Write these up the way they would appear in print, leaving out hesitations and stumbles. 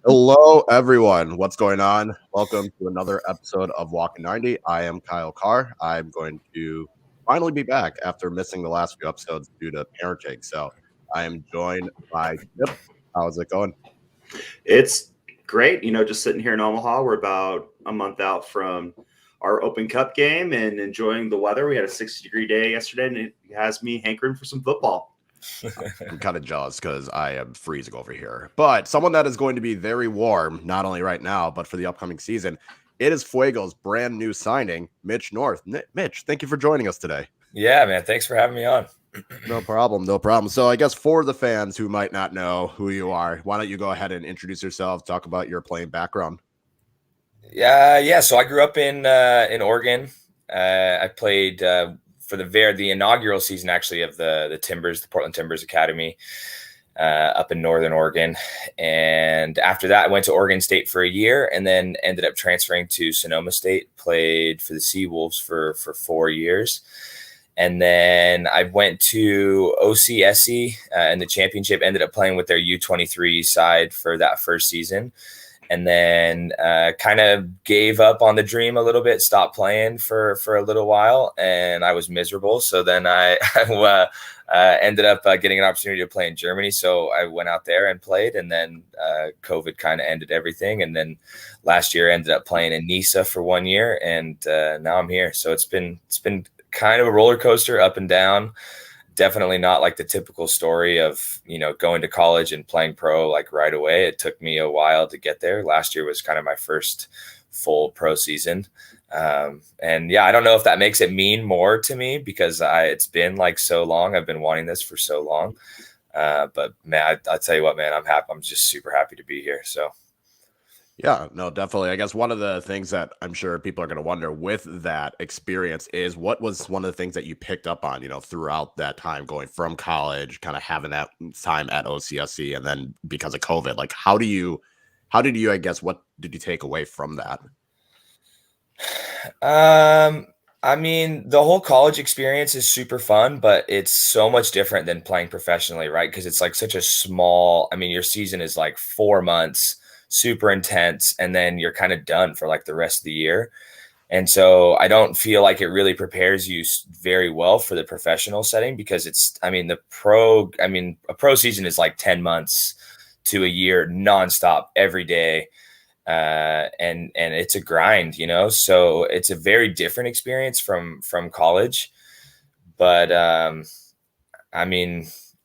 Hello, everyone. What's going on? Welcome to another episode of Walking 90. I am Kyle Carr. I'm going to finally be back after missing the last few episodes due to parenting. So I am joined by Chip. How's it going? It's great. Just sitting here in Omaha. We're about a month out from our Open Cup game and enjoying the weather. We had a 60-degree day yesterday, and it has me hankering for some football. I'm kind of jealous because I am freezing over here. But someone that is going to be very warm, not only right now, but for the upcoming season, it is Fuego's brand new signing, Mitch North. Mitch, thank you for joining us today. Yeah, man. Thanks for having me on. No problem. No problem. So I guess for the fans who might not know who you are, why don't you go ahead and introduce yourself, talk about your playing background. Yeah. So I grew up in Oregon. I played for the inaugural season actually of the Timbers, the Portland Timbers Academy, up in Northern Oregon. And after that, I went to Oregon State for a year, and then ended up transferring to Sonoma State. Played for the Seawolves for 4 years. And then I went to OCSC in the championship, ended up playing with their U23 side for that first season. And then kind of gave up on the dream a little bit, stopped playing for a little while, and I was miserable. So then I ended up getting an opportunity to play in Germany. So I went out there and played, and then COVID kind of ended everything. And then last year ended up playing in Nisa for 1 year, and now I'm here. So it's been kind of a roller coaster, up and down. Definitely not like the typical story of, going to college and playing pro like right away. It took me a while to get there. Last year was kind of my first full pro season. And yeah, I don't know if that makes it mean more to me because it's been like so long. I've been wanting this for so long. But man, I'll tell you what, man, I'm happy. I'm just super happy to be here. So. Yeah, no, definitely. I guess one of the things that I'm sure people are going to wonder with that experience is what was one of the things that you picked up on, throughout that time going from college, kind of having that time at OCSC, and then because of COVID, like how did you, I guess, what did you take away from that? I mean, the whole college experience is super fun, but it's so much different than playing professionally, right? Because it's like such a small, your season is like 4 months, super intense, and then you're kind of done for like the rest of the year. And so I don't feel like it really prepares you very well for the professional setting because a pro season is like 10 months to a year nonstop every day. And it's a grind, so it's a very different experience from college. But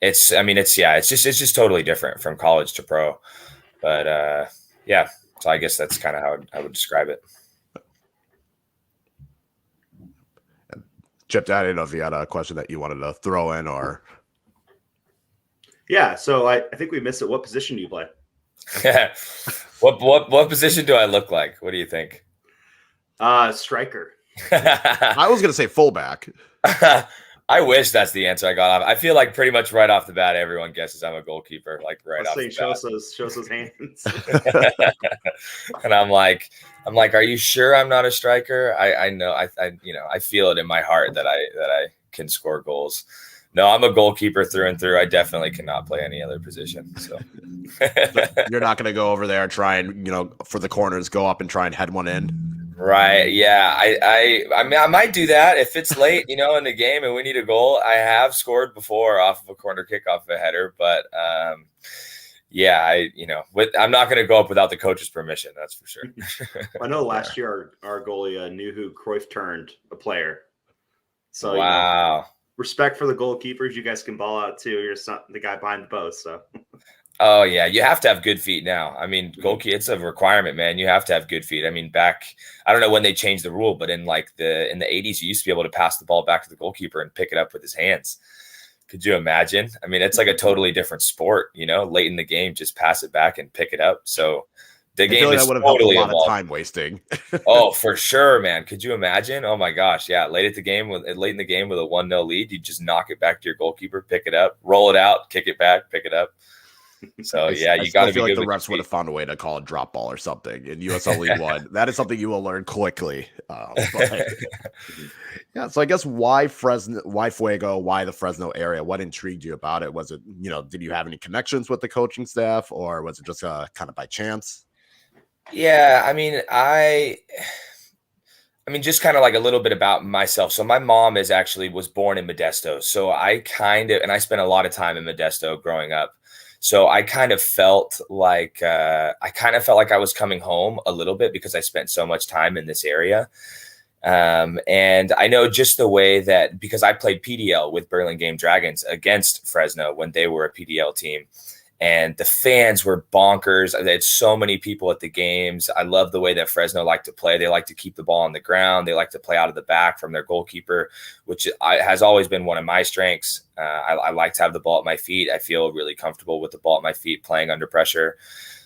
it's just totally different from college to pro. But yeah, so I guess that's kind of how I would describe it. Chip, I didn't know if you had a question that you wanted to throw in or. Yeah, so I think we missed it. What position do you play? What position do I look like? What do you think? Striker. I was going to say fullback. I wish that's the answer I got off. I feel like pretty much right off the bat, everyone guesses I'm a goalkeeper. Like right off the bat. Shows those hands. And I'm like, are you sure I'm not a striker? I know, I feel it in my heart that I can score goals. No, I'm a goalkeeper through and through. I definitely cannot play any other position. So you're not going to go over there and try and, for the corners, go up and try and head one in. Right. Yeah. I might do that if it's late, in the game and we need a goal. I have scored before off of a corner kick off a header, but yeah, I'm not going to go up without the coach's permission. That's for sure. I know last year our goalie knew who Cruyff turned a player. So wow. Respect for the goalkeepers. You guys can ball out too. You're just not the guy behind the post. So. Oh yeah, you have to have good feet now. Goalkeeper, it's a requirement, man. You have to have good feet. I don't know when they changed the rule, but in the 80s, you used to be able to pass the ball back to the goalkeeper and pick it up with his hands. Could you imagine? It's like a totally different sport, late in the game, just pass it back and pick it up. So the game is totally a lot of time wasting. Oh, for sure, man. Could you imagine? Oh my gosh. Yeah. Late in the game with a 1-0 lead, you just knock it back to your goalkeeper, pick it up, roll it out, kick it back, pick it up. So I yeah, you got still to be feel like good the with your refs would feet. have found a way to call a drop ball or something in USL League One. That is something you will learn quickly. But yeah, so I guess why Fresno, why Fuego, why the Fresno area? What intrigued you about it? Was it, did you have any connections with the coaching staff, or was it just kind of by chance? Yeah, I mean, just kind of like a little bit about myself. So my mom was born in Modesto. So and I spent a lot of time in Modesto growing up. So I kind of felt like I was coming home a little bit because I spent so much time in this area. And I know just the way that, because I played PDL with Burlingame Dragons against Fresno when they were a PDL team, and the fans were bonkers. They had so many people at the games. I love the way that Fresno like to play. They like to keep the ball on the ground. They like to play out of the back from their goalkeeper, which has always been one of my strengths. I like to have the ball at my feet. I feel really comfortable with the ball at my feet playing under pressure.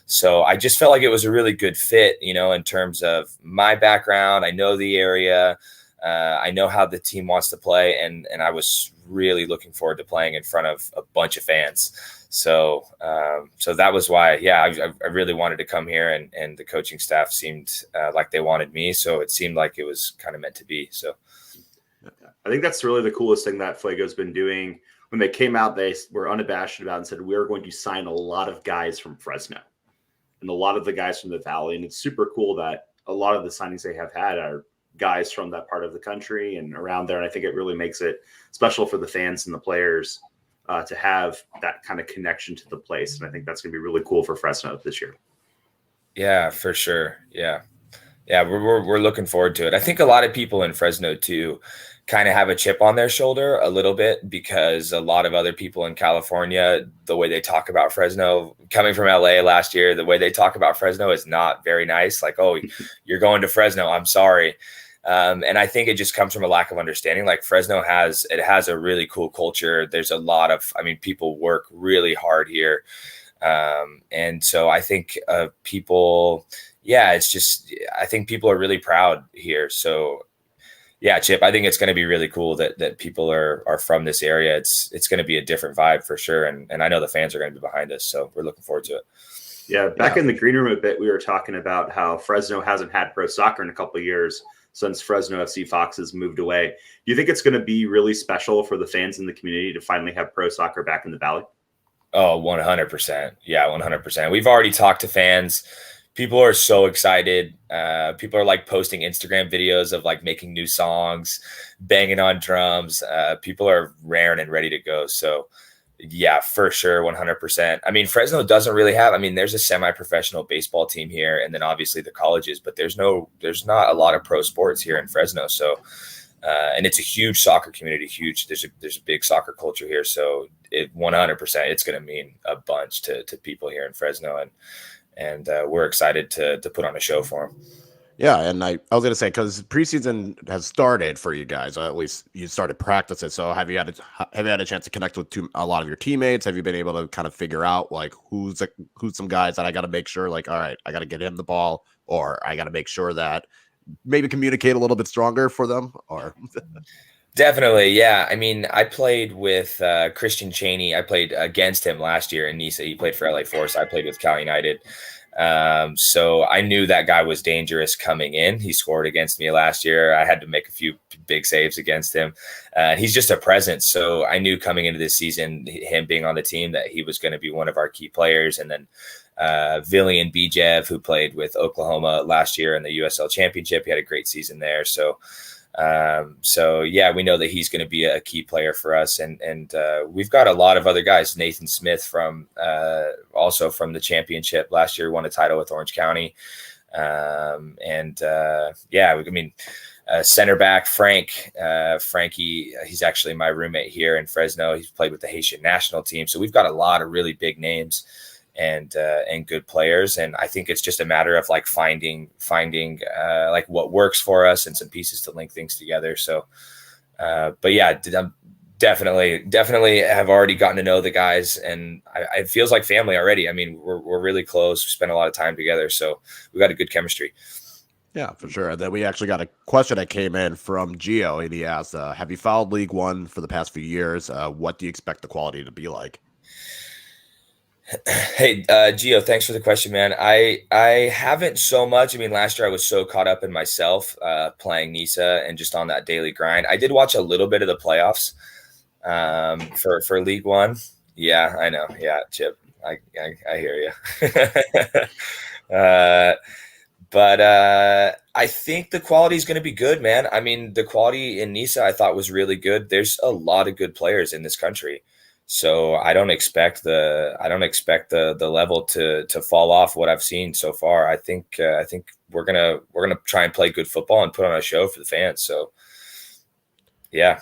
So I just felt like it was a really good fit, in terms of my background. I know the area. I know how the team wants to play, and I was really looking forward to playing in front of a bunch of fans. So that was why, I really wanted to come here, and the coaching staff seemed like they wanted me. So it seemed like it was kind of meant to be. So I think that's really the coolest thing that Fuego's been doing. When they came out, they were unabashed about it and said, we're going to sign a lot of guys from Fresno and a lot of the guys from the Valley. And it's super cool that a lot of the signings they have had are guys from that part of the country and around there. And I think it really makes it special for the fans and the players to have that kind of connection to the place. And I think that's going to be really cool for Fresno this year. yeah, for sure. Yeah. Yeah, we're looking forward to it. I think a lot of people in Fresno too kind of have a chip on their shoulder a little bit, because a lot of other people in California, the way they talk about Fresno, coming from LA last year, the way they talk about Fresno is not very nice. Like, oh, you're going to Fresno, I'm sorry. And I think it just comes from a lack of understanding. Like Fresno has a really cool culture. There's a lot of, people work really hard here. And so I think people, I think people are really proud here. So yeah, Chip, I think it's going to be really cool that people are from this area. It's going to be a different vibe for sure. And I know the fans are going to be behind us. So we're looking forward to it. Yeah. Back in the green room a bit, we were talking about how Fresno hasn't had pro soccer in a couple of years since Fresno FC Foxes moved away. Do you think it's going to be really special for the fans in the community to finally have pro soccer back in the Valley? Oh, 100%. Yeah, 100%. We've already talked to fans. People are so excited. People are like posting Instagram videos of like making new songs, banging on drums. People are raring and ready to go. So yeah, for sure. 100%. Fresno doesn't really have, there's a semi-professional baseball team here, and then obviously the colleges, but there's not a lot of pro sports here in Fresno. So, and it's a huge soccer community, there's a big soccer culture here. So 100%, it's going to mean a bunch to people here in Fresno. And we're excited to put on a show for them. Yeah, and I was going to say, because preseason has started for you guys, at least you started practices. So have you had a chance to connect with a lot of your teammates? Have you been able to kind of figure out like who's some guys that I got to make sure, like, all right, I got to get him the ball, or I got to make sure that maybe communicate a little bit stronger for them? Or Definitely, yeah. I played with Christian Cheney. I played against him last year in Nisa. He played for LA Force. I played with Cal United. So I knew that guy was dangerous coming in. He scored against me last year. I had to make a few big saves against him. He's just a presence. So I knew coming into this season, him being on the team, that he was going to be one of our key players. And then Villian Bijev, who played with Oklahoma last year in the USL Championship, he had a great season there. So yeah, we know that he's going to be a key player for us, and we've got a lot of other guys. Nathan Smith from also from the championship last year, won a title with Orange County, center back Frankie, he's actually my roommate here in Fresno. He's played with the Haitian national team, so we've got a lot of really big names and good players. And I think it's just a matter of like finding like what works for us and some pieces to link things together. So, but yeah, I'm definitely have already gotten to know the guys, and it feels like family already. We're really close. We spend a lot of time together, so we got a good chemistry. Yeah, for sure. And then we actually got a question that came in from Gio, and he asked, have you followed League One for the past few years? What do you expect the quality to be like? Hey, Gio, thanks for the question, man. I haven't so much. I mean, last year I was so caught up in myself, playing Nisa and just on that daily grind. I did watch a little bit of the playoffs, for League One. Yeah, I know. Yeah, Chip, I hear you. uh, but I think the quality is going to be good, man. I mean, the quality in Nisa I thought was really good. There's a lot of good players in this country. So I don't expect the level to fall off what I've seen so far. I think we're gonna try and play good football and put on a show for the fans. So yeah,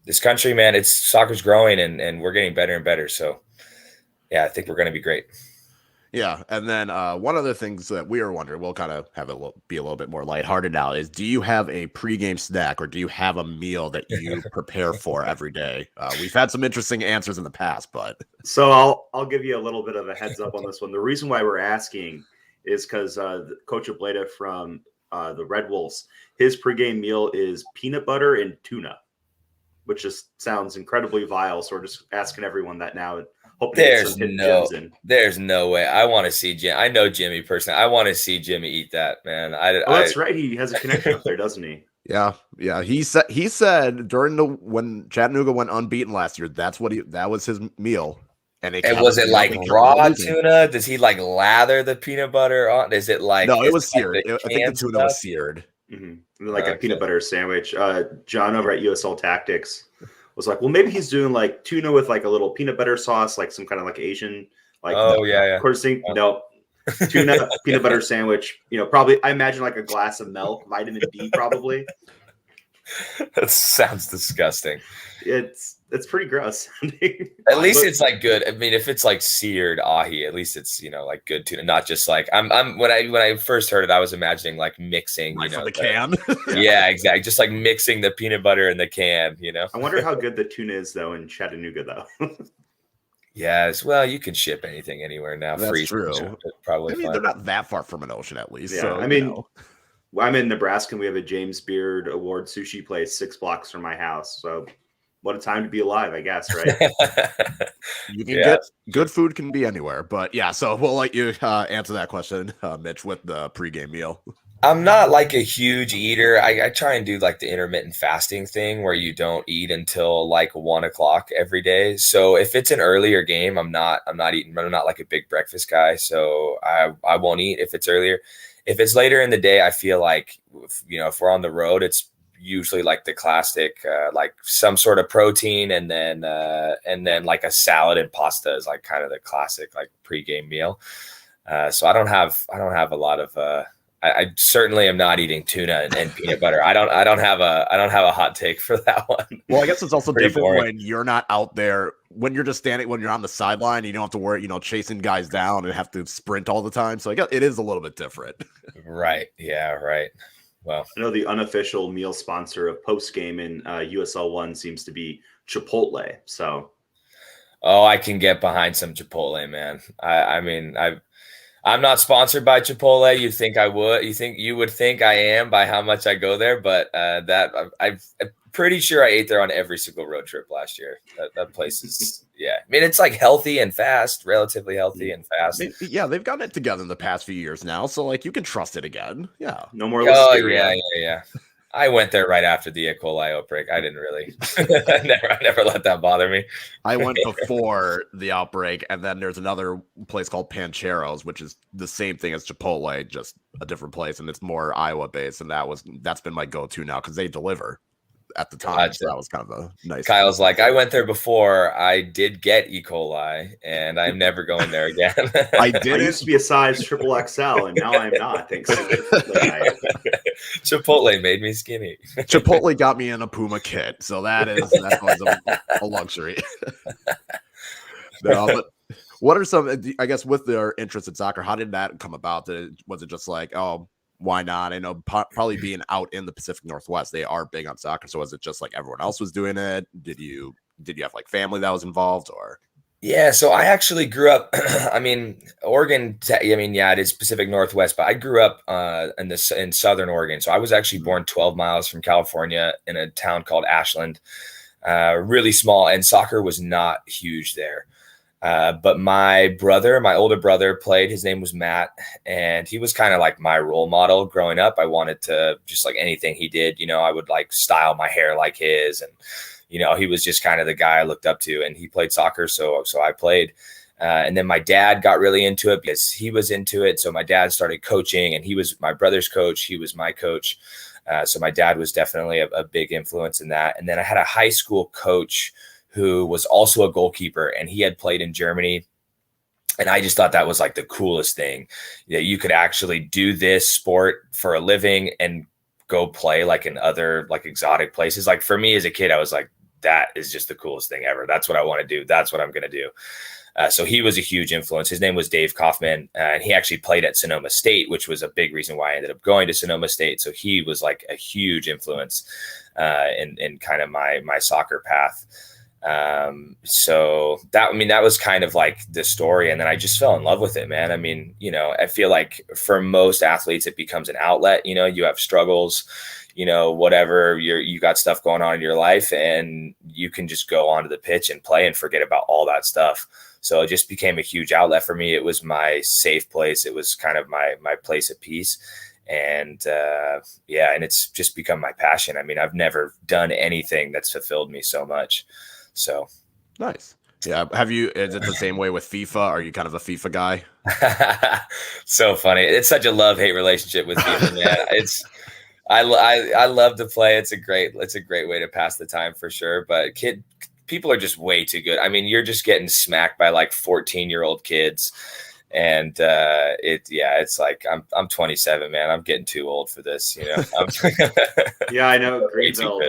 this country, man, it's soccer's growing and we're getting better and better. So yeah, I think we're gonna be great. Yeah, and then one of the things that we were wondering, we'll kind of have it be a little bit more lighthearted now, is do you have a pregame snack or do you have a meal that you prepare for every day? We've had some interesting answers in the past, but So I'll give you a little bit of a heads up on this one. The reason why we're asking is because Coach Ableta from the Red Wolves, his pregame meal is peanut butter and tuna, which just sounds incredibly vile. So we're just asking everyone that now. Hoping to get There's some hidden no, gems in. there's no way. I want to see Jim. I know Jimmy personally. I want to see Jimmy eat that, man. Oh, that's right. He has a connection up there, doesn't he? yeah. He said during when Chattanooga went unbeaten last year, that was his meal, and it And kept was it you know, like it kept raw losing. tuna? Does he like lather the peanut butter on? Is it like No, it is was it like seared. the I think the canned tuna stuff? was seared. Mm-hmm. Like a Okay. peanut butter sandwich. John over at USL Tactics was like, well, maybe he's doing like tuna with like a little peanut butter sauce, like some kind of like Asian, like Oh yeah, yeah. course thing. No, tuna peanut butter sandwich. Probably I imagine like a glass of milk, vitamin D, probably. That sounds disgusting. It's pretty gross. At least it's like good. I mean, if it's like seared ahi, at least it's like good tuna, not just like I'm when I first heard it, I was imagining like mixing, Right from the can. Yeah, exactly. Just like mixing the peanut butter in the can, I wonder how good the tuna is though in Chattanooga though. Yes, well, you can ship anything anywhere now. That's Free, true. probably I mean, fine. they're not that far from an ocean, at least. Yeah, So I mean, I'm in Nebraska and we have a James Beard Award sushi place 6 blocks from my house. So what a time to be alive, I guess, right? you can Yeah. get good food can be anywhere. But yeah, so we'll let you answer that question, Mitch, with the pregame meal. I'm not like a huge eater. I try and do like the intermittent fasting thing where you don't eat until like 1 o'clock every day. So if it's an earlier game, I'm not eating. I'm not like a big breakfast guy. So I won't eat if it's earlier. If it's later in the day, I feel like, if we're on the road, it's usually like the classic, like some sort of protein and then like a salad and pasta is like kind of the classic like pregame meal. So I don't have a lot of, I certainly am not eating tuna and peanut butter. I don't have a hot take for that one. Well, I guess it's also Pretty different boring. when you're not out there, when you're just standing, when you're on the sideline, you don't have to worry, chasing guys down and have to sprint all the time. So I guess it is a little bit different. Right. Yeah. Right. Well, I know the unofficial meal sponsor of post game in USL 1 seems to be Chipotle. So, I can get behind some Chipotle, man. I mean, I'm not sponsored by Chipotle. You think I would? You would think I am by how much I go there, but I'm pretty sure I ate there on every single road trip last year. That place is, yeah. I mean, it's like healthy and fast, relatively healthy and fast. They've gotten it together in the past few years now, so like you can trust it again. Yeah. no more Oh listeria. yeah. I went there right after the E. coli outbreak. I didn't really, I never let that bother me. I went before the outbreak, and then there's another place called Pancheros, which is the same thing as Chipotle, just a different place, and it's more Iowa based. And that's been my go-to now because they deliver at the time. Gotcha. So that was kind of a nice. Kyle's like, I went there before. I did get E. coli, and I'm never going there again. I I did. used to be a size triple XL, and now I'm not. Thanks to Chipotle diet. Chipotle made me skinny. Chipotle got me in a Puma kit, so that's always a luxury. No, but what are some? I guess with their interest in soccer, how did that come about? Was it just like, oh, why not? I know probably being out in the Pacific Northwest, they are big on soccer. So was it just like everyone else was doing it? Did you have like family that was involved, or? Yeah, so I actually grew up. I mean, Oregon. I mean, yeah, it is Pacific Northwest, but I grew up in Southern Oregon. So I was actually born 12 miles from California in a town called Ashland, really small, and soccer was not huge there. But my older brother played. His name was Matt, and he was kind of like my role model growing up. I wanted to just like anything he did, I would like style my hair like his, and he was just kind of the guy I looked up to. And he played soccer, so I played. And then my dad got really into it because he was into it. So my dad started coaching, and he was my brother's coach. He was my coach. So my dad was definitely a big influence in that. And then I had a high school coach who was also a goalkeeper, and he had played in Germany. And I just thought that was like the coolest thing, that you could actually do this sport for a living and go play like in other like exotic places. Like for me as a kid, I was like, that is just the coolest thing ever. That's what I want to do. That's what I'm going to do. So he was a huge influence. His name was Dave Kaufman, and he actually played at Sonoma State, which was a big reason why I ended up going to Sonoma State. So he was like a huge influence in kind of my soccer path. So that was kind of like the story. And then I just fell in love with it, man. I mean, I feel like for most athletes, it becomes an outlet. You have struggles, whatever, you got stuff going on in your life, and you can just go onto the pitch and play and forget about all that stuff. So it just became a huge outlet for me. It was my safe place. It was kind of my place of peace. And and it's just become my passion. I mean, I've never done anything that's fulfilled me so much. So nice. Yeah. Is it the same way with FIFA? Are you kind of a FIFA guy? So funny. It's such a love-hate relationship with FIFA, man. I love to play. It's a great way to pass the time for sure. But people are just way too good. I mean, you're just getting smacked by like 14-year-old kids. And it's like I'm 27, man. I'm getting too old for this, Yeah, I know. Greenville,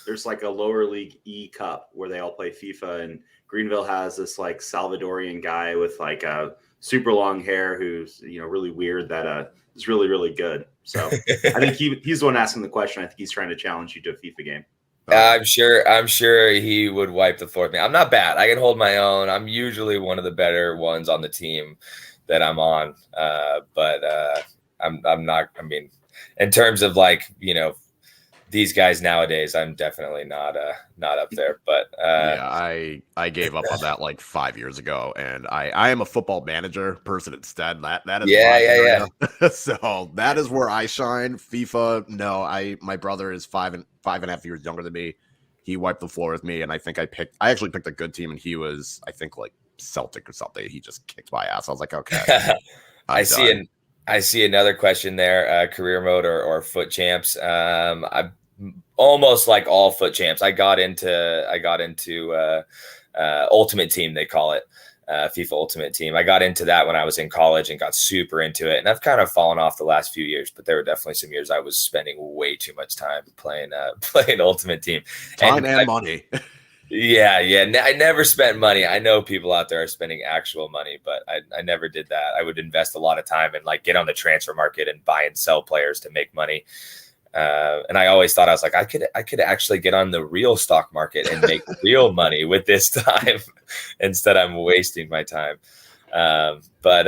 there's like a lower league E Cup where they all play FIFA, and Greenville has this like Salvadorian guy with like a super long hair who's really weird that is really, really good. So I think he's the one asking the question. I think he's trying to challenge you to a FIFA game. I'm sure he would wipe the floor with me. I'm not bad. I can hold my own. I'm usually one of the better ones on the team that I'm on. But I'm not. I mean, in terms of like these guys nowadays, I'm definitely not up there. But I gave up on that like 5 years ago, and I am a football manager person instead. That is yeah. So that is where I shine. FIFA, no. My brother is 5.5 years younger than me. He wiped the floor with me, and I actually picked a good team, and he was, I think, like Celtic or something. He just kicked my ass. I was like, okay. I see another question there. Career mode or foot champs. I almost like all foot champs. I got into Ultimate Team, they call it, FIFA Ultimate Team. I got into that when I was in college and got super into it, and I've kind of fallen off the last few years, but there were definitely some years I was spending way too much time playing Ultimate Team. Time and money. Yeah. I never spent money. I know people out there are spending actual money, but I never did that. I would invest a lot of time and like get on the transfer market and buy and sell players to make money. And I always thought, I was like, I could actually get on the real stock market and make real money with this time. Instead, I'm wasting my time. But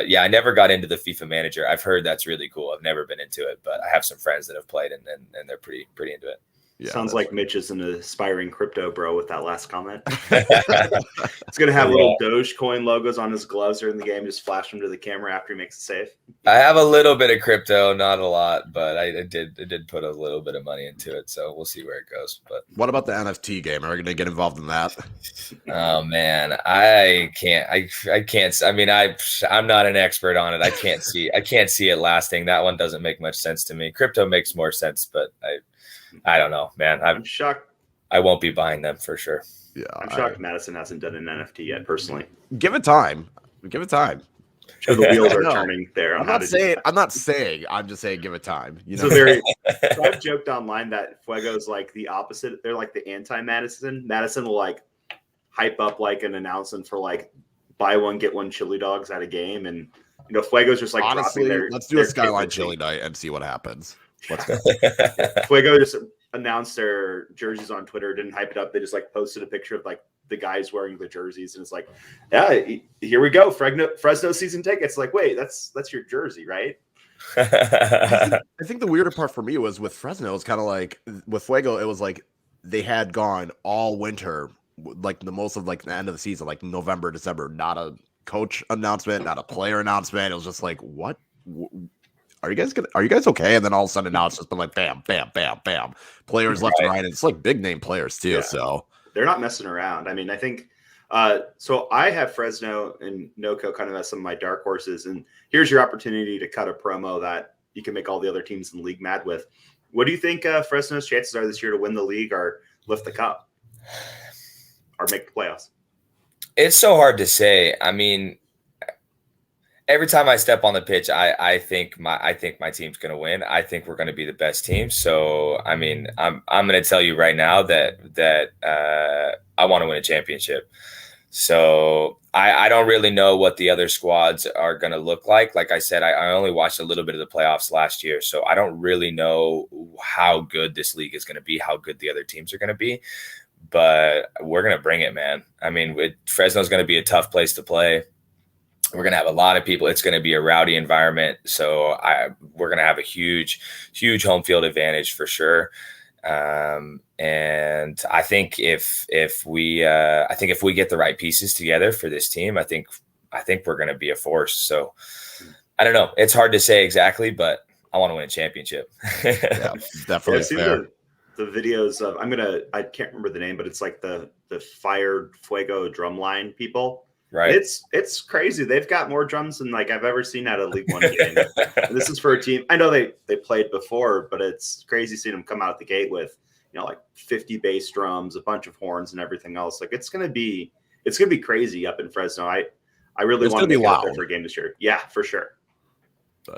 yeah, I never got into the FIFA Manager. I've heard that's really cool. I've never been into it, but I have some friends that have played and they're pretty into it. Yeah, sounds like Mitch is an aspiring crypto bro with that last comment. It's going to have little Dogecoin logos on his gloves during the game. Just flash them to the camera after he makes a save. I have a little bit of crypto, not a lot, but I did put a little bit of money into it. So we'll see where it goes. But what about the NFT game? Are we going to get involved in that? Oh man, I can't. I mean, I'm not an expert on it. I can't see it lasting. That one doesn't make much sense to me. Crypto makes more sense, but I don't know, man. I'm shocked. I won't be buying them for sure. Yeah, I'm shocked Madison hasn't done an NFT yet. Personally, give it time. Sure, the wheels are turning there. I'm not saying. I'm just saying, give it time. So I've joked online that Fuego's like the opposite. They're like the anti-Madison. Madison will like hype up like an announcement for like buy one get one chili dogs at a game, and Fuego's just like honestly. Let's do a Skyline chili night and see what happens. Let's go. Fuego just announced their jerseys on Twitter, didn't hype it up. They just like posted a picture of like the guys wearing the jerseys, and it's like, yeah, here we go, Fresno season tickets. Like, wait, that's your jersey, right? I think the weirder part for me was with Fresno. It's kind of like with Fuego, it was like they had gone all winter like the most of like the end of the season, like November, December, not a coach announcement, not a player announcement. It was just like, what? Are you guys okay? And then all of a sudden now it's just been like bam, bam, bam, bam. Players left and right. And it's like big name players too. Yeah. So they're not messing around. I mean, I think so I have Fresno and NoCo kind of as some of my dark horses. And here's your opportunity to cut a promo that you can make all the other teams in the league mad with. What do you think Fresno's chances are this year to win the league or lift the cup or make the playoffs? It's so hard to say. I mean, every time I step on the pitch, I think my team's going to win. I think we're going to be the best team. So, I mean, I'm going to tell you right now that I want to win a championship. So I don't really know what the other squads are going to look like. Like I said, I only watched a little bit of the playoffs last year, so I don't really know how good this league is going to be, how good the other teams are going to be. But we're going to bring it, man. I mean, Fresno's going to be a tough place to play. We're going to have a lot of people. It's going to be a rowdy environment. So we're going to have a huge, huge home field advantage for sure. And I think if we get the right pieces together for this team, I think we're going to be a force. So I don't know. It's hard to say exactly, but I want to win a championship. Yeah, definitely fair. The videos of I can't remember the name, but it's like the Fired Fuego drumline people. Right. It's crazy. They've got more drums than like I've ever seen at a League One game. And this is for a team. I know they played before, but it's crazy seeing them come out the gate with, like 50 bass drums, a bunch of horns and everything else. Like it's gonna be crazy up in Fresno. I really want to be out there for a game this year. Yeah, for sure.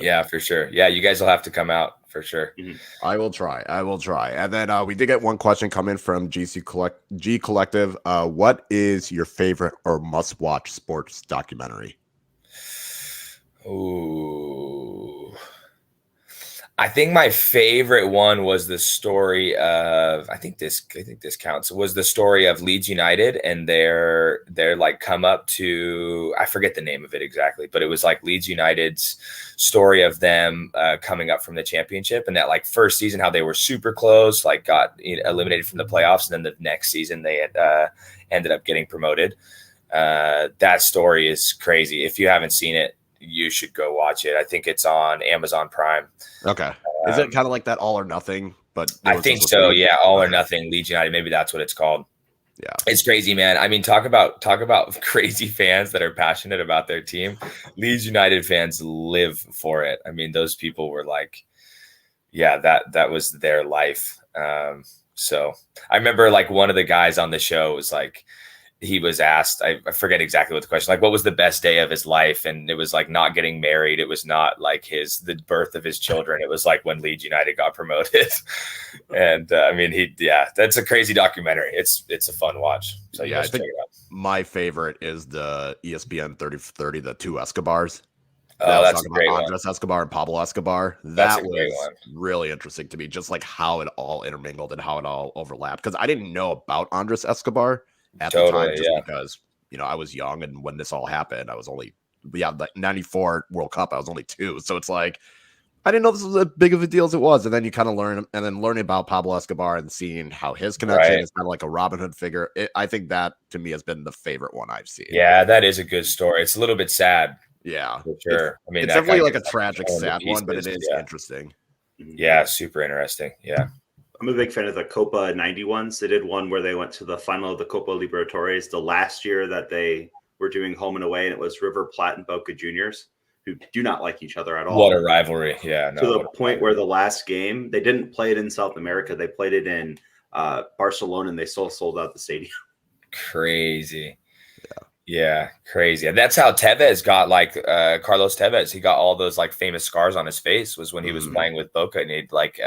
Yeah, for sure. Yeah, you guys will have to come out for sure. Mm-hmm. I will try. And then we did get one question coming from G Collective. What is your favorite or must-watch sports documentary? Ooh. I think my favorite one was the story of I think this counts. It was the story of Leeds United and their like come up to, I forget the name of it exactly, but it was like Leeds United's story of them coming up from the championship, and that like first season how they were super close, like got eliminated from the playoffs, and then the next season they had ended up getting promoted. That story is crazy. If you haven't seen it, you should go watch it. I think it's on Amazon Prime. Okay. Is it kind of like that All or Nothing? But I think so. Yeah. All or Nothing, Leeds United. Maybe that's what it's called. Yeah. It's crazy, man. I mean, talk about crazy fans that are passionate about their team. Leeds United fans live for it. I mean, those people were like, yeah, that was their life. So I remember like one of the guys on the show was like, he was asked, I forget exactly what the question, like what was the best day of his life? And it was like not getting married. It was not like the birth of his children. It was like when Leeds United got promoted. And I mean, that's a crazy documentary. It's a fun watch. So yeah, I think my favorite is the ESPN 30-30, the two Escobars. Oh, that's a great one. Andres Escobar and Pablo Escobar. That was really interesting to me, just like how it all intermingled and how it all overlapped. Because I didn't know about Andres Escobar at the time, just because I was young, and when this all happened, I was only the 94 World Cup. I was only 2, so it's like I didn't know this was as big of a deal as it was. And then you kind of learning about Pablo Escobar and seeing how his connection is kind of like a Robin Hood figure. I think that to me has been the favorite one I've seen. Yeah, that is a good story. It's a little bit sad. Yeah, for sure. I mean, it's definitely like a tragic, sad one, but it is interesting. Yeah, super interesting. Yeah. I'm a big fan of the Copa 91s. They did one where they went to the final of the Copa Libertadores the last year that they were doing home and away, and it was River Plate and Boca Juniors, who do not like each other at all. What a rivalry. Yeah. To the point where the last game, they didn't play it in South America. They played it in Barcelona, and they sold out the stadium. Crazy. Yeah, crazy. And that's how Tevez got like Carlos Tevez. He got all those like famous scars on his face was when he was playing with Boca, and he'd like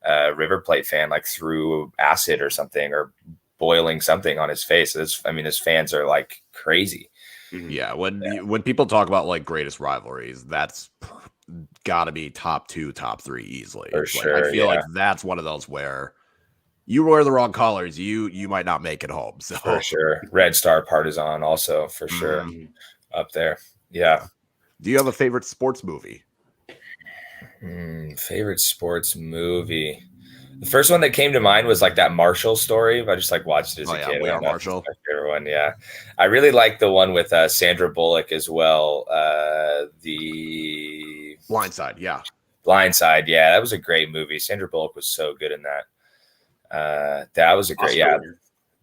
River Plate fan like threw acid or something or boiling something on his face. His fans are like crazy. Yeah, when people talk about like greatest rivalries, that's got to be top 2, top 3 easily. For sure, I feel like that's one of those where you wear the wrong colors, you might not make it home. So for sure, Red Star Partizan also for sure up there. Yeah. Do you have a favorite sports movie? Favorite sports movie? The first one that came to mind was like that Marshall story. I just like watched it as Oh a yeah, kid. We I Are don't know if it's Marshall. my favorite one. Yeah, I really like the one with Sandra Bullock as well. The Blindside. Yeah. Blindside. Yeah, that was a great movie. Sandra Bullock was so good in that. That was a great. Oscar Yeah, winner.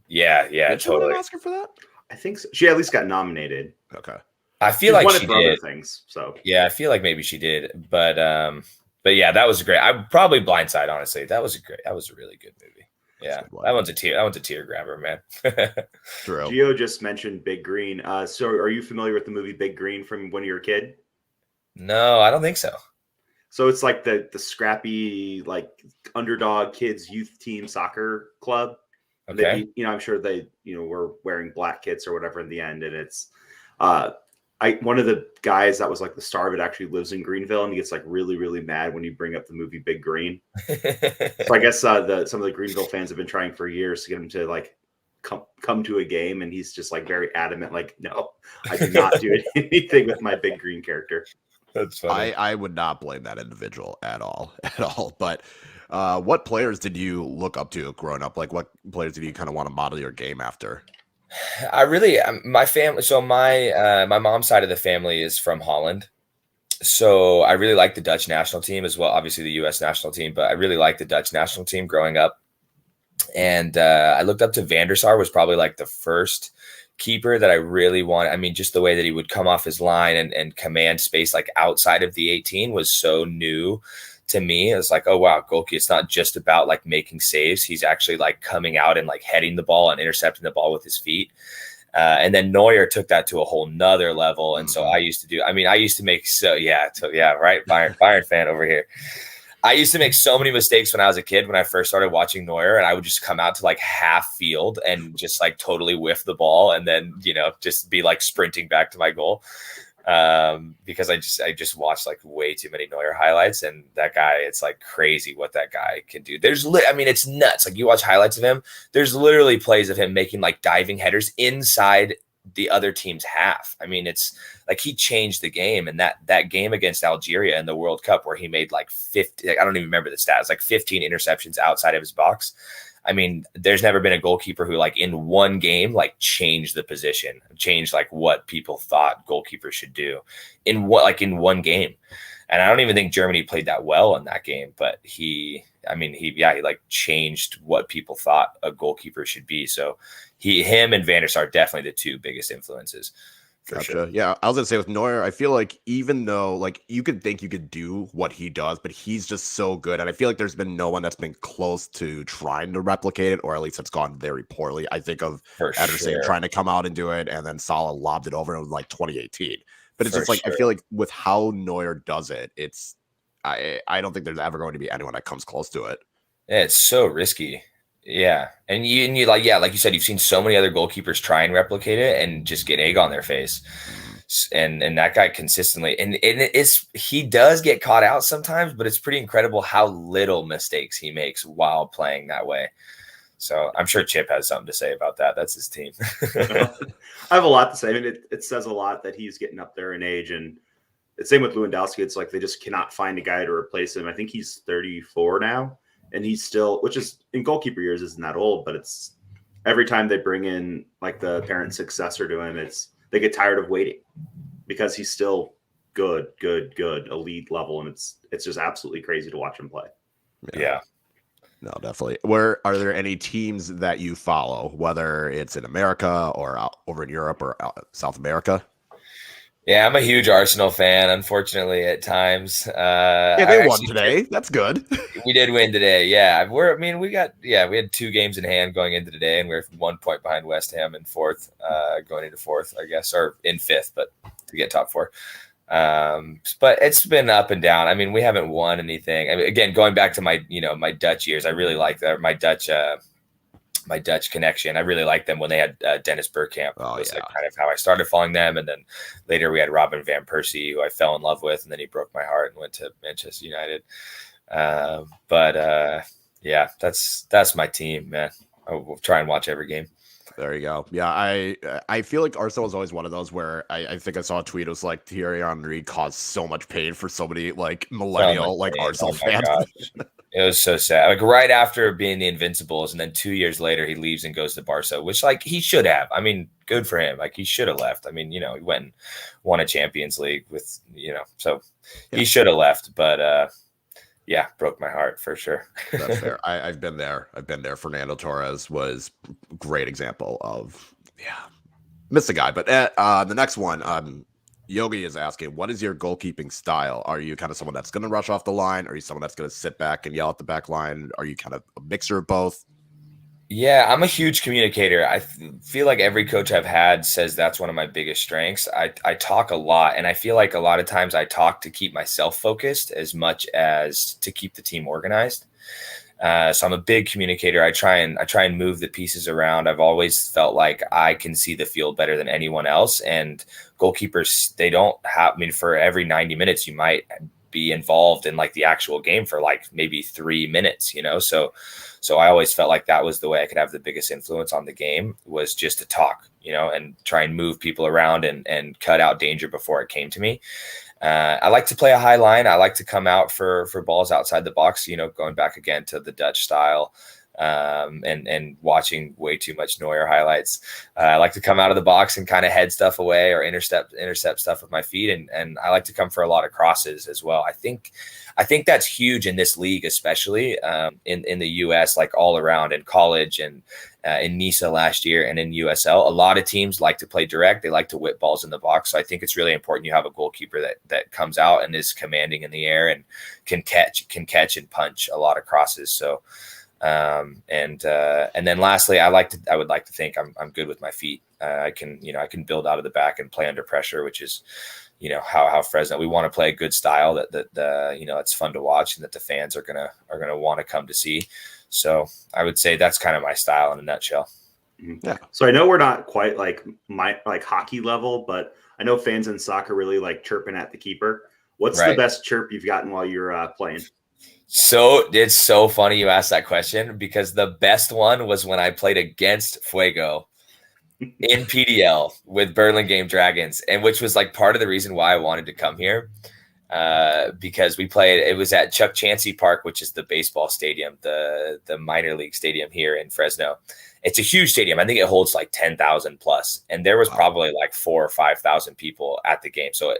yeah, Did she win an totally. Oscar for that? I think so. She at least got nominated. Okay. I feel She's like won it she for other did. things. So Yeah, I feel like maybe she did, but yeah, that was great. I probably Blindside. Honestly, that was a really good movie. Yeah, that one's a tear grabber, man. True. Gio just mentioned Big Green. So are you familiar with the movie Big Green from when you were a kid? No, I don't think so. So it's like the scrappy like underdog kids youth team soccer club. Okay. They, I'm sure they, were wearing black kits or whatever in the end, and it's one of the guys that was like the star of it actually lives in Greenville, and he gets like really, really mad when you bring up the movie Big Green. So I guess some of the Greenville fans have been trying for years to get him to like come to a game, and he's just like very adamant, like, no, I do not do anything with my Big Green character. That's funny. I would not blame that individual at all. But what players did you look up to growing up? Like, what players did you kind of want to model your game after? I really, my family. So my mom's side of the family is from Holland. So I really like the Dutch national team as well. Obviously the U.S. national team, but I really like the Dutch national team growing up. And I looked up to Van der Sar was probably like the first keeper that I really want. I mean, just the way that he would come off his line and command space like outside of the 18 was so new to me. It's like, oh wow, goalkeeper. It's not just about like making saves. He's actually like coming out and like heading the ball and intercepting the ball with his feet. And then Neuer took that to a whole nother level. And so I used to make right. Bayern fan over here. I used to make so many mistakes when I was a kid when I first started watching Neuer, and I would just come out to like half field and just like totally whiff the ball and then, just be like sprinting back to my goal. Because I just watched like way too many Neuer highlights, and that guy, it's like crazy what that guy can do. It's nuts. Like you watch highlights of him, there's literally plays of him making like diving headers inside the other team's half. I mean, it's like he changed the game, and that game against Algeria in the World Cup where he made like 50, I don't even remember the stats, like 15 interceptions outside of his box. I mean, there's never been a goalkeeper who like in one game, like changed the position, changed like what people thought goalkeepers should do in one game. And I don't even think Germany played that well in that game, but he like changed what people thought a goalkeeper should be. So him and Van der Sar are definitely the two biggest influences. Gotcha. Sure. Yeah, I was gonna say with Neuer, I feel like even though like you could think you could do what he does, but he's just so good, and I feel like there's been no one that's been close to trying to replicate it, or at least it's gone very poorly. I think of Ederson trying to come out and do it, and then Salah lobbed it over in like 2018. But it's just like I feel like with how Neuer does it, I don't think there's ever going to be anyone that comes close to it. Yeah, it's so risky. Yeah. And you like you said, you've seen so many other goalkeepers try and replicate it and just get egg on their face. And that guy consistently, and he does get caught out sometimes, but it's pretty incredible how little mistakes he makes while playing that way. So I'm sure Chip has something to say about that. That's his team. I have a lot to say. I mean, it says a lot that he's getting up there in age, and the same with Lewandowski. It's like they just cannot find a guy to replace him. I think he's 34 now. And he's still, which is in goalkeeper years isn't that old, but it's every time they bring in like the apparent successor to him, they get tired of waiting because he's still good, elite level, and it's just absolutely crazy to watch him play. Yeah. No, definitely. Where are there any teams that you follow, whether it's in America or over in Europe or South America? Yeah, I'm a huge Arsenal fan, unfortunately, at times. They won today. That's good. We did win today. Yeah. We had 2 games in hand going into today, and we're 1 point behind West Ham in fourth, going into fourth, I guess, or in fifth, but to get top 4. But it's been up and down. I mean, we haven't won anything. I mean, again, going back to my Dutch years, I really like that. My Dutch connection. I really liked them when they had Dennis Bergkamp. Like kind of how I started following them. And then later we had Robin Van Persie, who I fell in love with, and then he broke my heart and went to Manchester United. Yeah, that's my team, man. I'll try and watch every game. There you go. Yeah, I feel like Arsenal is always one of those where I think I saw a tweet. It was like Thierry Henry caused so much pain for so many like millennial Arsenal fans. It was so sad. Like right after being the Invincibles, and then 2 years later he leaves and goes to Barca, which like he should have. I mean, good for him. Like he should have left. I mean, he went and won a Champions League with, so Yeah. he should have left. But yeah, broke my heart for sure. That's fair. I've been there. Fernando Torres was a great example of, miss a guy. But the next one, Yogi is asking, what is your goalkeeping style? Are you kind of someone that's going to rush off the line? Are you someone that's going to sit back and yell at the back line? Are you kind of a mixture of both? Yeah, I'm a huge communicator. I feel like every coach I've had says that's one of my biggest strengths. I talk a lot, and I feel like a lot of times I talk to keep myself focused as much as to keep the team organized. So I'm a big communicator. I try and move the pieces around. I've always felt like I can see the field better than anyone else. And goalkeepers, they don't have. I mean, for every 90 minutes, you might be involved in like the actual game for like maybe 3 minutes. So I always felt like that was the way I could have the biggest influence on the game, was just to talk, and try and move people around and cut out danger before it came to me. I like to play a high line. I like to come out for balls outside the box, going back again to the Dutch style, and watching way too much Neuer highlights. I like to come out of the box and kind of head stuff away or intercept stuff with my feet. And I like to come for a lot of crosses as well. I think that's huge in this league, especially in the US, like all around in college and in NISA last year and in USL. A lot of teams like to play direct. They like to whip balls in the box. So I think it's really important you have a goalkeeper that comes out and is commanding in the air and can catch and punch a lot of crosses. So and then lastly, I would like to think I'm good with my feet. I can build out of the back and play under pressure, which is, how Fresno, we want to play a good style that it's fun to watch and that the fans are gonna want to come to see. So I would say that's kind of my style in a nutshell. Yeah. So I know we're not quite like hockey level, but I know fans in soccer really like chirping at the keeper. What's the best chirp you've gotten while you're playing? So it's so funny you asked that question, because the best one was when I played against Fuego in PDL with Burlingame Dragons, and which was like part of the reason why I wanted to come here, because it was at Chuck Chansey Park, which is the baseball stadium, the minor league stadium here in Fresno. It's a huge stadium. I think it holds like 10,000 plus. And there was probably like 4,000 or 5,000 people at the game. So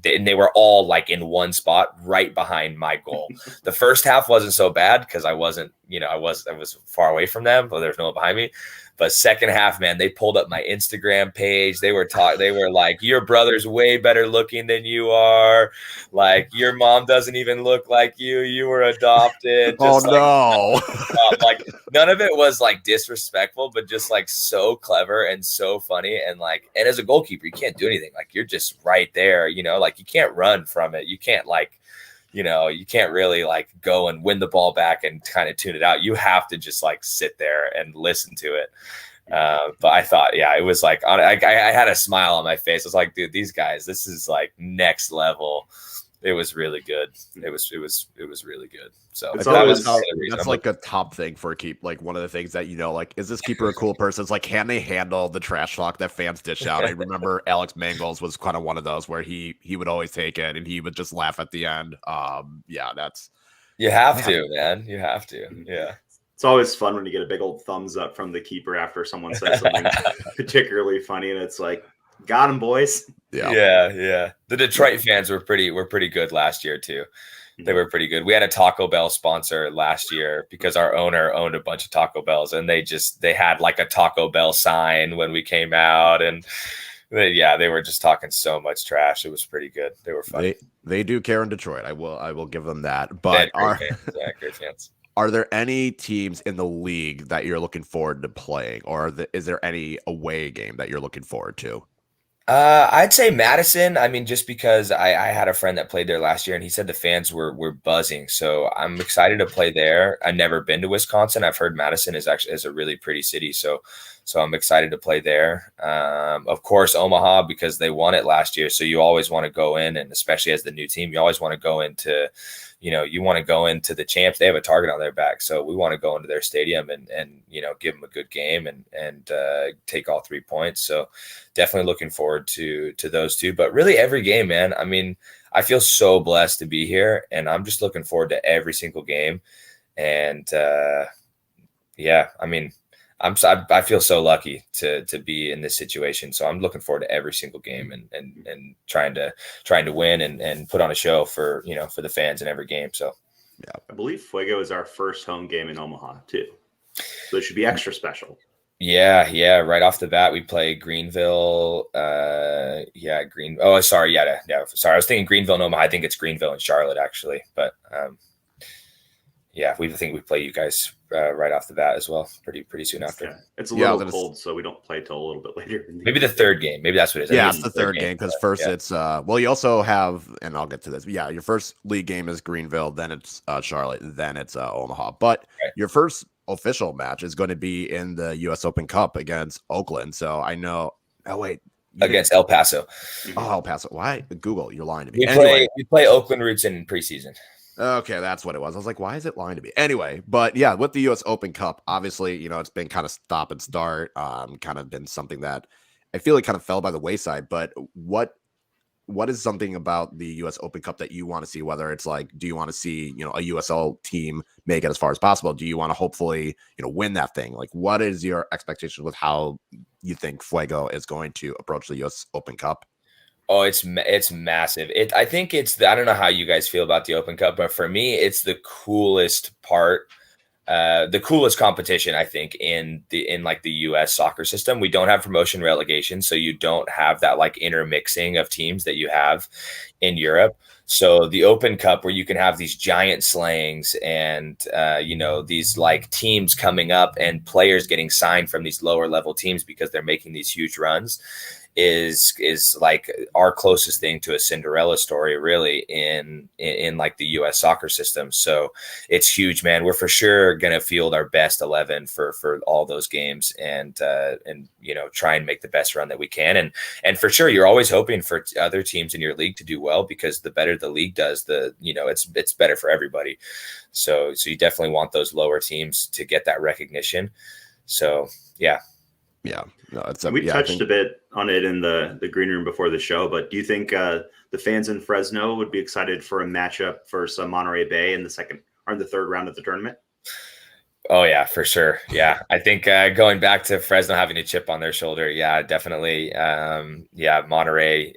they were all like in one spot right behind my goal. The first half wasn't so bad because I wasn't, I was far away from them, but there's no one behind me. But second half, man, they pulled up my Instagram page. They were like, your brother's way better looking than you are. Like, your mom doesn't even look like you. You were adopted. Just no. Like none of it was like disrespectful, but just like so clever and so funny. And as a goalkeeper, you can't do anything. Like, you're just right there, like you can't run from it. You can't you can't really like go and win the ball back and kind of tune it out. You have to just like sit there and listen to it. But I thought, it was like, I had a smile on my face. I was like, dude, these guys, this is like next level. It was really good. It was really good. So that's like a top thing for a keep. Like one of the things that, like, is this keeper a cool person? It's like, can they handle the trash talk that fans dish out? I remember Alex Mangles was kind of one of those where he would always take it and he would just laugh at the end. That's, you have to, man. You have to. Yeah. It's always fun when you get a big old thumbs up from the keeper after someone says something particularly funny, and it's like, got him, boys. Yeah. The Detroit fans were pretty good last year too. They were pretty good. We had a Taco Bell sponsor last year because our owner owned a bunch of Taco Bells, and they had like a Taco Bell sign when we came out, and they were just talking so much trash. It was pretty good. They were funny. They do care in Detroit. I will give them that. But great fans. Are there any teams in the league that you're looking forward to playing, or is there any away game that you're looking forward to? I'd say Madison. I mean, just because I had a friend that played there last year, and he said the fans were buzzing. So I'm excited to play there. I've never been to Wisconsin. I've heard Madison is a really pretty city. So I'm excited to play there. Of course, Omaha, because they won it last year. So you always want to go in, and especially as the new team, you always want to go into, you want to go into the champs. They have a target on their back. So we want to go into their stadium and give them a good game and take all 3 points. So definitely looking forward to those two. But really every game, man. I mean, I feel so blessed to be here, and I'm just looking forward to every single game. And yeah, I mean, I feel so lucky to be in this situation. So I'm looking forward to every single game and trying to win and put on a show for for the fans in every game. So yeah, I believe Fuego is our first home game in Omaha too, so it should be extra special. Yeah. Right off the bat, we play Greenville. Oh, sorry. Yeah. Sorry, I was thinking Greenville and Omaha. I think it's Greenville and Charlotte actually, but yeah, I think we play you guys right off the bat as well, pretty soon after. Yeah. It's a little cold, so we don't play till a little bit later. Maybe the third game. Maybe that's what it is. Yeah, it's the third game because first it's well, you also have, and I'll get to this. Yeah, your first league game is Greenville, then it's Charlotte, then it's Omaha. But your first official match is going to be in the U.S. Open Cup against Oakland. So I know. Oh wait, against El Paso. Oh, El Paso. Why? Google, you're lying to me. We play Oakland Roots in preseason. Okay, that's what it was. I was like, why is it lying to me? Anyway, but yeah, with the U.S. Open Cup, obviously, it's been kind of stop and start, kind of been something that I feel like kind of fell by the wayside. But what is something about the U.S. Open Cup that you want to see? Whether it's like, do you want to see, a USL team make it as far as possible? Do you want to hopefully, win that thing? Like, what is your expectation with how you think Fuego is going to approach the U.S. Open Cup? Oh, it's massive. I think I don't know how you guys feel about the Open Cup, but for me, it's the coolest part, the coolest competition, I think, in like the US soccer system. We don't have promotion relegation, so you don't have that like intermixing of teams that you have in Europe. So the Open Cup, where you can have these giant slayings and these like teams coming up and players getting signed from these lower level teams because they're making these huge runs, is like our closest thing to a Cinderella story, really, in like the US soccer system. So it's huge, man. We're for sure gonna field our best 11 for all those games and try and make the best run that we can. And for sure, you're always hoping for other teams in your league to do well, because the better the league does, it's better for everybody. So you definitely want those lower teams to get that recognition. So yeah. Yeah, no, we touched a bit on it in the green room before the show, but do you think the fans in Fresno would be excited for a matchup for some Monterey Bay in the second or in the third round of the tournament? Oh yeah, for sure. Yeah, I think going back to Fresno having a chip on their shoulder, yeah, definitely. Monterey,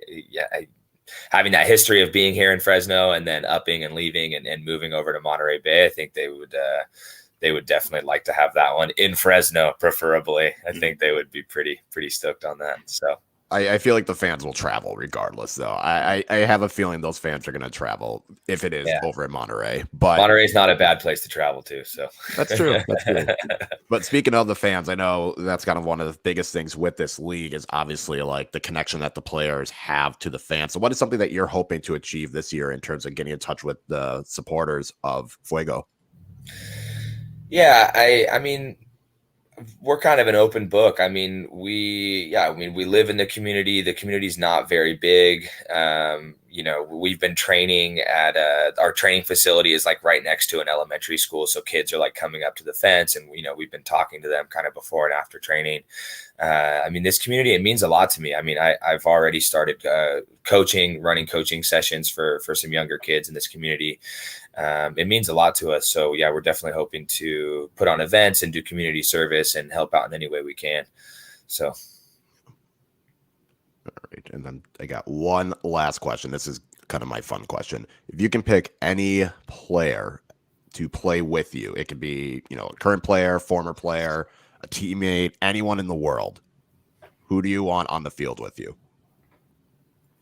having that history of being here in Fresno and then upping and leaving and moving over to Monterey Bay, I think they would definitely like to have that one in Fresno, preferably. I think they would be pretty stoked on that. So I feel like the fans will travel regardless, though. I have a feeling those fans are going to travel if it is over in Monterey. But Monterey is not a bad place to travel to. So that's true. That's true. But speaking of the fans, I know that's kind of one of the biggest things with this league is obviously like the connection that the players have to the fans. So what is something that you're hoping to achieve this year in terms of getting in touch with the supporters of Fuego? Yeah, I mean, we're kind of an open book. I mean, we live in the community. The community's not very big. We've been training at our training facility is like right next to an elementary school. So kids are like coming up to the fence and, we've been talking to them kind of before and after training. This community, it means a lot to me. I mean, I've already started running coaching sessions for some younger kids in this community. It means a lot to us. So yeah, we're definitely hoping to put on events and do community service and help out in any way we can. So. All right. And then I got one last question. This is kind of my fun question. If you can pick any player to play with you, it could be, a current player, former player, a teammate, anyone in the world, who do you want on the field with you?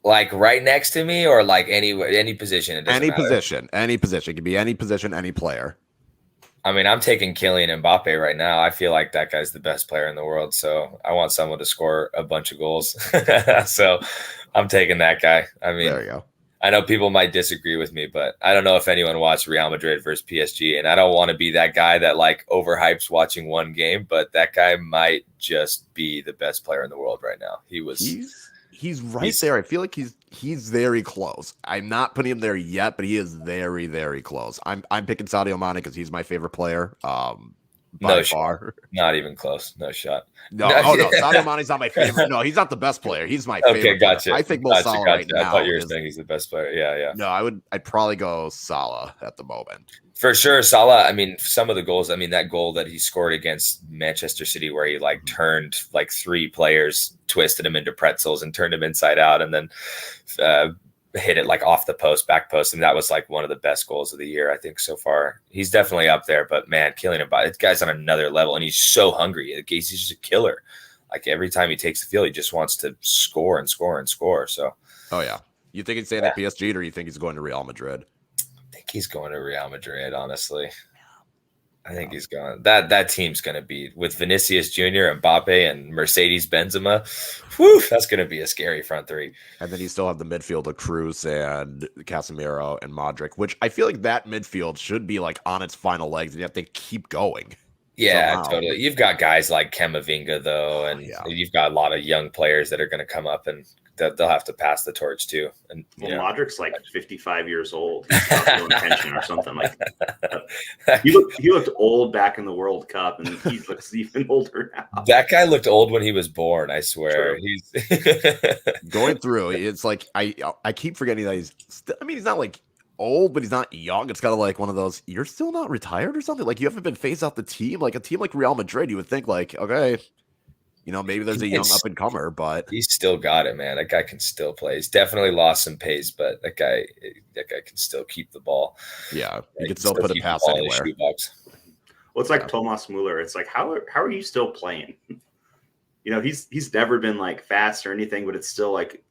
Like right next to me, or like any position? Any position. It could be any position, any player. I mean, I'm taking Kylian Mbappe right now. I feel like that guy's the best player in the world. So I want someone to score a bunch of goals. So I'm taking that guy. I mean, there you go. I know people might disagree with me, but I don't know if anyone watched Real Madrid versus PSG. And I don't want to be that guy that like overhypes watching one game, but that guy might just be the best player in the world right now. He's right there. I feel like he's very close. I'm not putting him there yet, but he is very, very close. I'm picking Sadio Mane because he's my favorite player. by No shot. far. Not even close. No shot. No, oh no, Sadio Mane's not my favorite. No, he's not the best player. He's my Okay, favorite player. gotcha. I think Mo Salah right I thought now you were is saying he's the best player. Yeah. no. I'd probably go Salah at the moment. For sure, Salah. I mean, some of the goals. I mean, that goal that he scored against Manchester City, where he like turned like 3 players, twisted him into pretzels, and turned him inside out, and then hit it like off the post, back post. And that was like one of the best goals of the year, I think, so far. He's definitely up there. But man, Kylian Mbappe, this guy's on another level, and he's so hungry. He's just a killer. Like every time he takes the field, he just wants to score and score and score. So, oh yeah, you think he's staying at PSG, or you think he's going to Real Madrid? I think he's going to Real Madrid, honestly. I think he's going. That team's going to be with Vinicius Jr., Mbappe, and Mercedes Benzema. Whew, that's going to be a scary front three. And then you still have the midfield of Cruz and Casemiro and Modric, which I feel like that midfield should be like on its final legs, and yet they keep going. Yeah, somehow. totally. You've got guys like Camavinga, though, and you've got a lot of young players that are going to come up, and they'll have to pass the torch too. And Modric's like 55 years old. He's not feeling pension or something like that. He looked old back in the World Cup, and he looks even older now. That guy looked old when he was born. I swear. True. He's going through. It's like I keep forgetting that he's not like old, but he's not young. It's kind of like one of those, you're still not retired or something. Like you haven't been phased out the team. Like a team like Real Madrid, you would think like, okay, maybe there's a young up and comer, but he's still got it, man. That guy can still play. He's definitely lost some pace, but that guy can still keep the ball. Yeah, he can still put a pass anywhere. Well, it's like Thomas Muller. It's like how are you still playing? He's never been like fast or anything, but it's still like,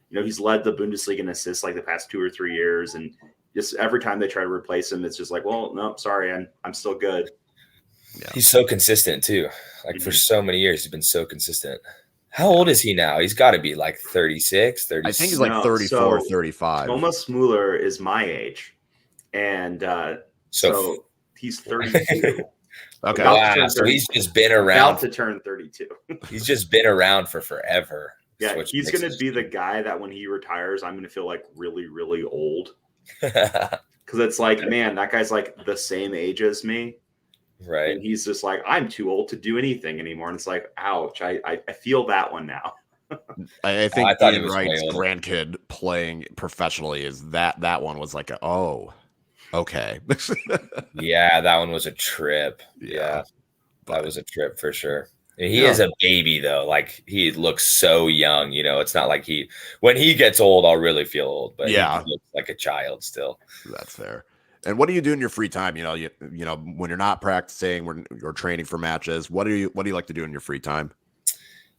he's led the Bundesliga in assists like the past 2 or 3 years, and just every time they try to replace him, it's just like, well, no, sorry, I'm still good. Yeah. He's so consistent too. Like for so many years, he's been so consistent. How old is he now? He's got to be like 36, 30. I think he's like 34, 35. Thomas Muller is my age, and so he's 32. Okay. Wow. So he's just been around. About to turn 32. He's just been around for forever. Yeah, he's going to be the guy that when he retires, I'm going to feel like really, really old. Because it's like, man, that guy's like the same age as me. Right. And he's just like, I'm too old to do anything anymore. And it's like, ouch, I feel that one now. I think Ian Wright's grandkid playing professionally is that one was like, oh, okay. Yeah, that one was a trip. Yeah, that was a trip for sure. He is a baby though. Like he looks so young, it's not like when he gets old, I'll really feel old, but he looks like a child still. That's fair. And what do you do in your free time? When you're not practicing, when you're training for matches, what do you like to do in your free time?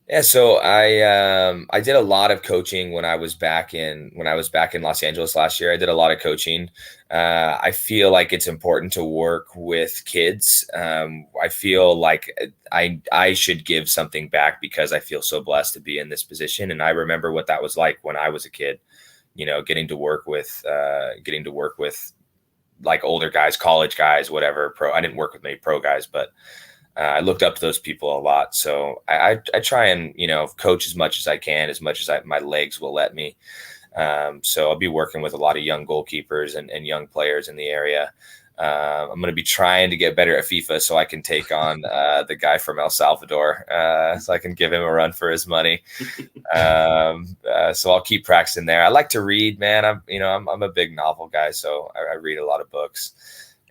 Yeah, so I did a lot of coaching when I was back in Los Angeles last year. I did a lot of coaching. I feel like it's important to work with kids. I feel like I should give something back because I feel so blessed to be in this position. And I remember what that was like when I was a kid. Getting to work with like older guys, college guys, whatever. I didn't work with many pro guys, but I looked up to those people a lot. So I try and, coach as much as I can, as much as my legs will let me. So I'll be working with a lot of young goalkeepers and young players in the area. I'm going to be trying to get better at FIFA so I can take on the guy from El Salvador, so I can give him a run for his money. So I'll keep practicing there. I like to read, man. I'm a big novel guy, so I read a lot of books.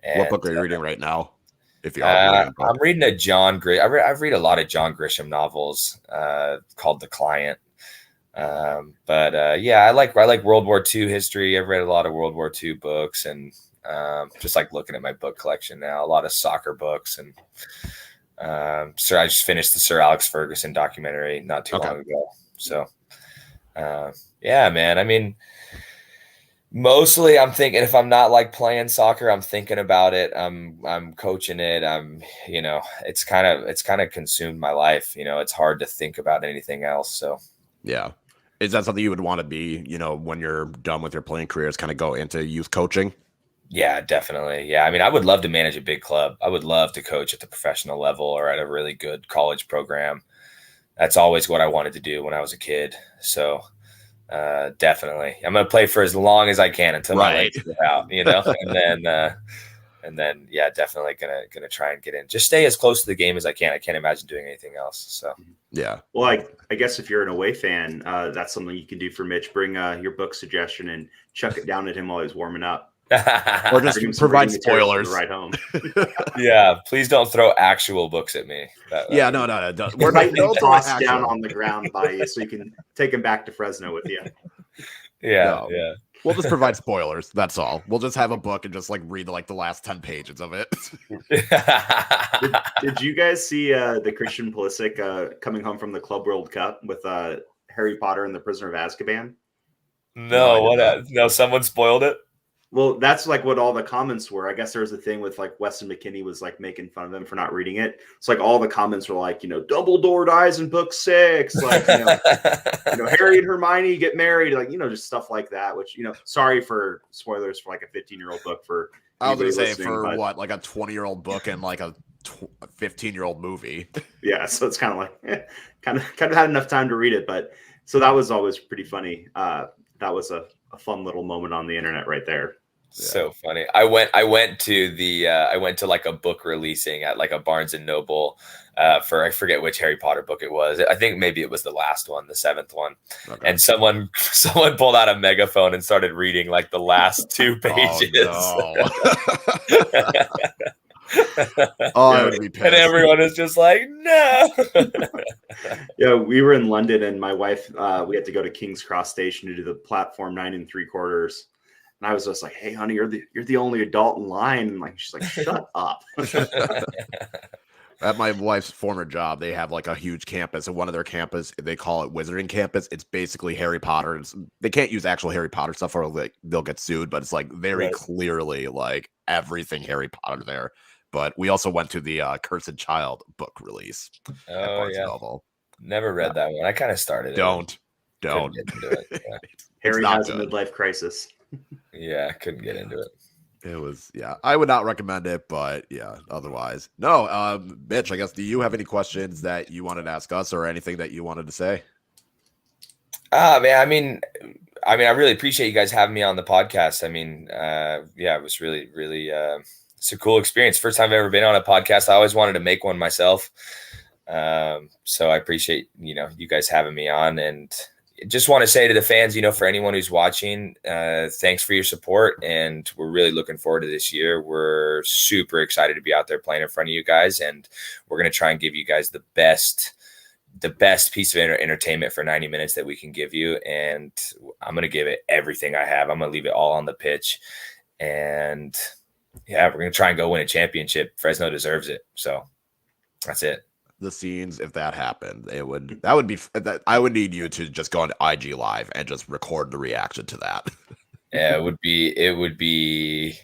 And, what book are you reading right now? If you are I'm reading a John Grisham. I read a lot of John Grisham novels called The Client. I like World War II history. I've read a lot of World War II books and just like looking at my book collection now, a lot of soccer books. And I just finished the Sir Alex Ferguson documentary not too long ago. So man, I mean, mostly I'm thinking if I'm not like playing soccer, I'm thinking about it. I'm coaching it. It's kind of consumed my life. It's hard to think about anything else. So yeah. Is that something you would want to be, when you're done with your playing career, is kind of go into youth coaching? Yeah, definitely. Yeah. I mean, I would love to manage a big club. I would love to coach at the professional level or at a really good college program. That's always what I wanted to do when I was a kid. So definitely I'm going to play for as long as I can until my legs get out, and then And then, yeah, definitely gonna try and get in. Just stay as close to the game as I can. I can't imagine doing anything else. So Yeah. Well, I guess if you're an away fan, that's something you can do for Mitch. Bring your book suggestion and chuck it down at him while he's warming up. Or just Bring him some provide reading material for spoilers. the ride home. yeah, please don't throw actual books at me. Yeah, no. We're Don't not throw tossed down actual. on the ground by you, so you can take him back to Fresno with you. Yeah, No. yeah. We'll just provide spoilers. That's all. We'll just have a book and just like read like the last 10 pages of it. Did you guys see the Christian Pulisic coming home from the Club World Cup with Harry Potter and the Prisoner of Azkaban? No, someone spoiled it. Well, that's like what all the comments were. I guess there was a thing with like Weston McKinney was like making fun of him for not reading it. It's like all the comments were like, Dumbledore dies in book 6, like Harry and Hermione get married, like just stuff like that. Which sorry for spoilers for like a 15-year-old book for. I was gonna say what, like a 20-year-old book and like a 15-year-old movie. Yeah, so it's kind of like kind of had enough time to read it, but so that was always pretty funny. That was a fun little moment on the internet right there. So funny. I went to like a book releasing at like a Barnes and Noble for, I forget which Harry Potter book it was. I think maybe it was the last one, the 7th one. Okay. And someone pulled out a megaphone and started reading like the last 2 pages. I would be pissed. And everyone is just like, no. Yeah, we were in London, and my wife, we had to go to King's Cross Station to do the platform 9 3/4. And I was just like, "Hey, honey, you're the only adult in line." And like, she's like, "Shut up." At my wife's former job, they have like a huge campus, and one of their campus, they call it Wizarding Campus. It's basically Harry Potter. They can't use actual Harry Potter stuff, or like they'll get sued. But it's like very clearly like everything Harry Potter there. But we also went to the Cursed Child book release. Oh yeah, novel. Never read that one. I kind of started. Don't. Get into it. Yeah. Harry has a midlife crisis. Yeah, couldn't get into it. It was, I would not recommend it, but otherwise. No, Mitch, I guess, do you have any questions that you wanted to ask us or anything that you wanted to say? Man, I mean, I really appreciate you guys having me on the podcast. I mean, it was really, really, it's a cool experience. First time I've ever been on a podcast. I always wanted to make one myself. So I appreciate, you guys having me on, and just want to say to the fans, for anyone who's watching, thanks for your support. And we're really looking forward to this year. We're super excited to be out there playing in front of you guys. And we're going to try and give you guys the best piece of entertainment for 90 minutes that we can give you. And I'm going to give it everything I have. I'm going to leave it all on the pitch. And we're going to try and go win a championship. Fresno deserves it. So that's it. The scenes, if that happened, I would need you to just go on IG Live and just record the reaction to that. Yeah, it would be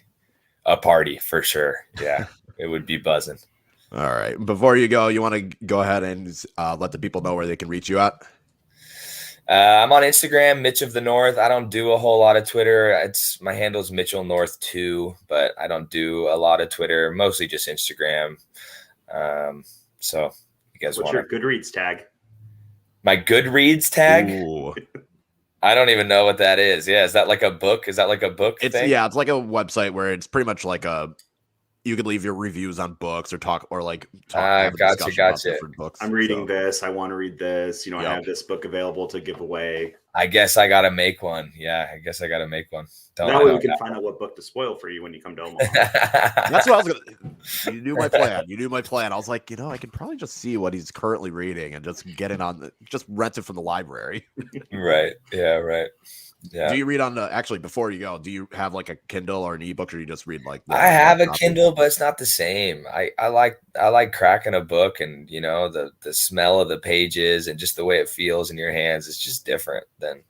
a party for sure. Yeah, it would be buzzing. All right. Before you go, you want to go ahead and let the people know where they can reach you at? I'm on Instagram, Mitch of the North. I don't do a whole lot of Twitter. My handle's Mitchell North 2, but I don't do a lot of Twitter, mostly just Instagram. So you guys What's your Goodreads tag? My Goodreads tag? Ooh. I don't even know what that is. Yeah, is that like a book? Is that like a book thing? Yeah, it's like a website where it's pretty much like you could leave your reviews on books or talk. Gotcha. Books. I'm reading this. I want to read this. I have this book available to give away. I guess I got to make one. Yeah, I guess I got to make one. That way we can find out what book to spoil for you when you come to Omaha. That's what I was going to. You knew my plan. I was like, I could probably just see what he's currently reading and just get it just rent it from the library. Right. Yeah, right. Yeah. Do you read on actually before you go, do you have like a Kindle or an ebook, or you just read like I have a Kindle, but it's not the same. I like cracking a book, and the smell of the pages and just the way it feels in your hands is just different than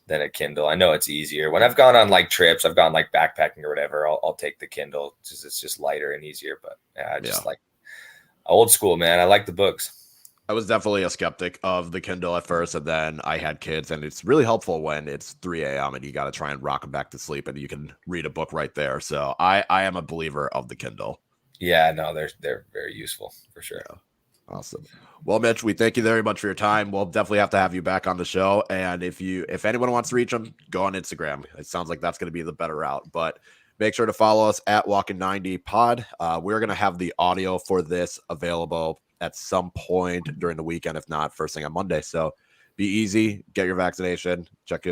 a Kindle. I know it's easier. When I've gone on like trips, I've gone like backpacking or whatever, I'll take the Kindle because it's just lighter and easier. But I just like old school, man. I like the books. I was definitely a skeptic of the Kindle at first, and then I had kids, and it's really helpful when it's 3 a.m. and you got to try and rock them back to sleep, and you can read a book right there. So I am a believer of the Kindle. Yeah, no, they're very useful for sure. Yeah. Awesome. Well, Mitch, we thank you very much for your time. We'll definitely have to have you back on the show, and if anyone wants to reach him, go on Instagram. It sounds like that's going to be the better route. But make sure to follow us at Walking 90 Pod. We're going to have the audio for this available at some point during the weekend, if not first thing on Monday. So be easy, get your vaccination, check your